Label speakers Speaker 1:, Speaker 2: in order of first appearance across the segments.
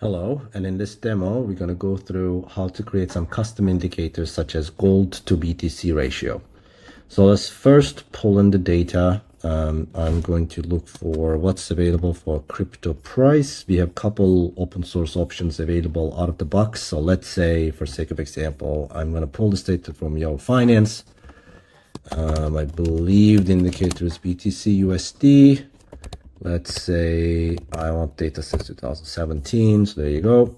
Speaker 1: Hello, and in this demo, we're going to go through how to create some custom indicators such as gold to BTC ratio. So let's first pull in the data. I'm going to look for what's available for crypto price. We have a couple open source options available out of the box. So let's say, for sake of example, I'm going to pull this data from Yahoo Finance. I believe the indicator is BTC USD. Let's say I want datasets 2017. So there you go.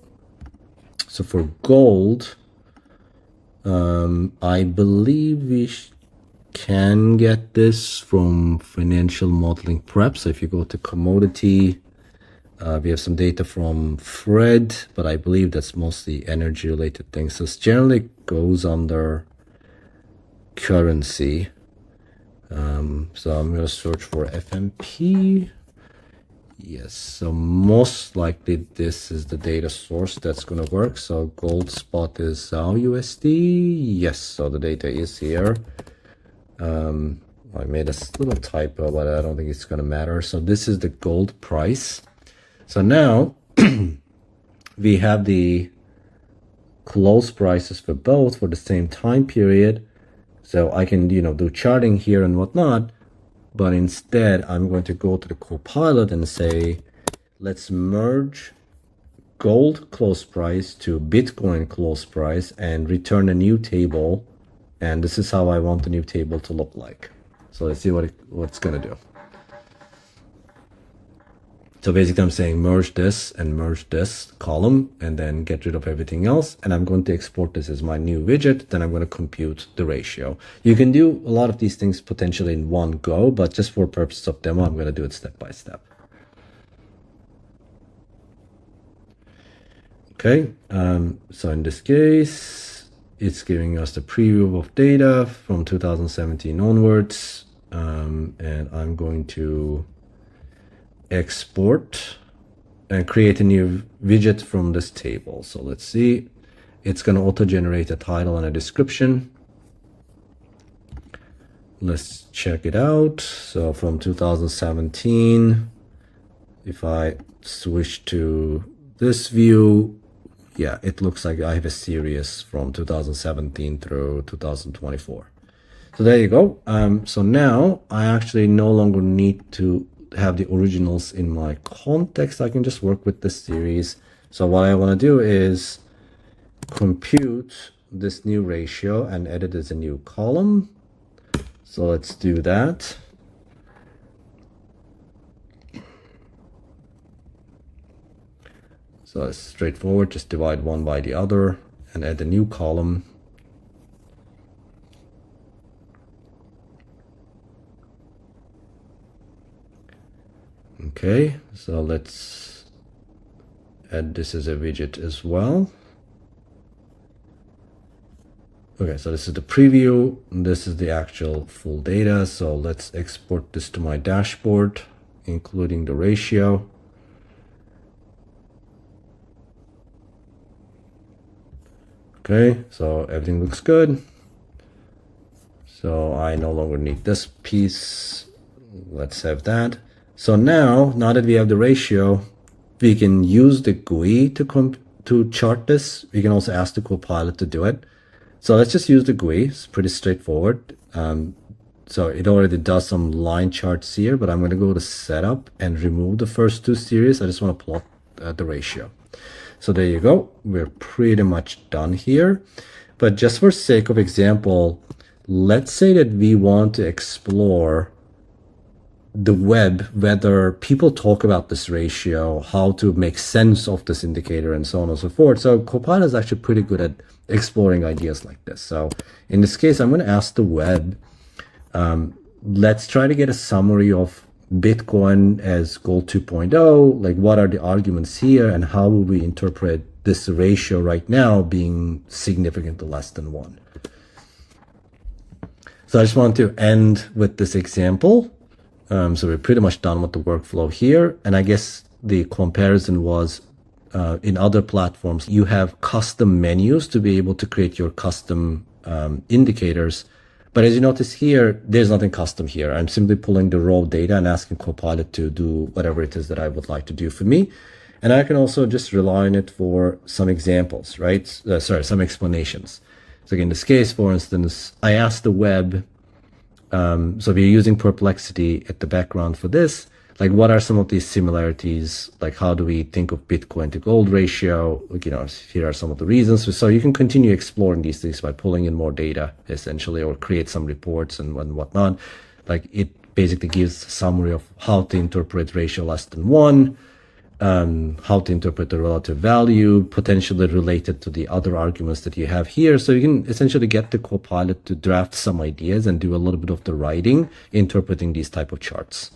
Speaker 1: So for gold, I believe we can get this from financial modeling prep. So if you go to commodity, we have some data from Fred, but I believe that's mostly energy related things. So it generally goes under currency. So I'm going to search for FMP. Yes, so most likely this is the data source that's going to work. So gold spot is USD. Yes, so the data is here. I made a little typo, but I don't think it's going to matter. So this is the gold price. So now we have the close prices for both for the same time period. So I can, do charting here and whatnot. But instead, I'm going to go to the Copilot and say, let's merge gold close price to Bitcoin close price and return a new table. And this is how I want the new table to look like. So let's see what it's going to do. So basically, I'm saying merge this and merge this column and then get rid of everything else. And I'm going to export this as my new widget. Then I'm going to compute the ratio. You can do a lot of these things potentially in one go, but just for purposes of demo, I'm going to do it step by step. Okay, so in this case, it's giving us the preview of data from 2017 onwards. And I'm going to export and create a new widget from this table. So let's see, it's going to auto-generate a title and a description. Let's check it out. So from 2017, if I switch to this view, yeah, it looks like I have a series from 2017 through 2024. So there you go. So now I actually no longer need to have the originals in my context. I can just work with this series. So what I want to do is compute this new ratio and edit as a new column. So let's do that. So it's straightforward, just divide one by the other and add a new column. Okay, so let's add this as a widget as well. Okay, so this is the preview. This is the actual full data. So let's export this to my dashboard, including the ratio. Okay, so everything looks good. So I no longer need this piece. Let's have that. So now that we have the ratio, we can use the GUI to chart this. We can also ask the Copilot to do it. So let's just use the GUI. It's pretty straightforward. So it already does some line charts here, but I'm going to go to setup and remove the first two series. I just want to plot the ratio. So there you go. We're pretty much done here. But just for sake of example, let's say that we want to explore the web, whether people talk about this ratio, how to make sense of this indicator, and so on and so forth. So Copilot is actually pretty good at exploring ideas like this. So in this case, I'm going to ask the web, let's try to get a summary of Bitcoin as gold 2.0. Like, what are the arguments here and how will we interpret this ratio right now being significantly less than 1? So I just want to end with this example. So we're pretty much done with the workflow here. And I guess the comparison was in other platforms, you have custom menus to be able to create your custom indicators. But as you notice here, there's nothing custom here. I'm simply pulling the raw data and asking Copilot to do whatever it is that I would like to do for me. And I can also just rely on it for some examples, right? Some explanations. So in this case, for instance, I asked the web, so we're using Perplexity at the background for this, like what are some of these similarities? Like how do we think of Bitcoin to gold ratio? Like, here are some of the reasons. So you can continue exploring these things by pulling in more data, essentially, or create some reports and whatnot. Like it basically gives a summary of how to interpret ratio less than 1, how to interpret the relative value, potentially related to the other arguments that you have here. So you can essentially get the Copilot to draft some ideas and do a little bit of the writing, interpreting these type of charts.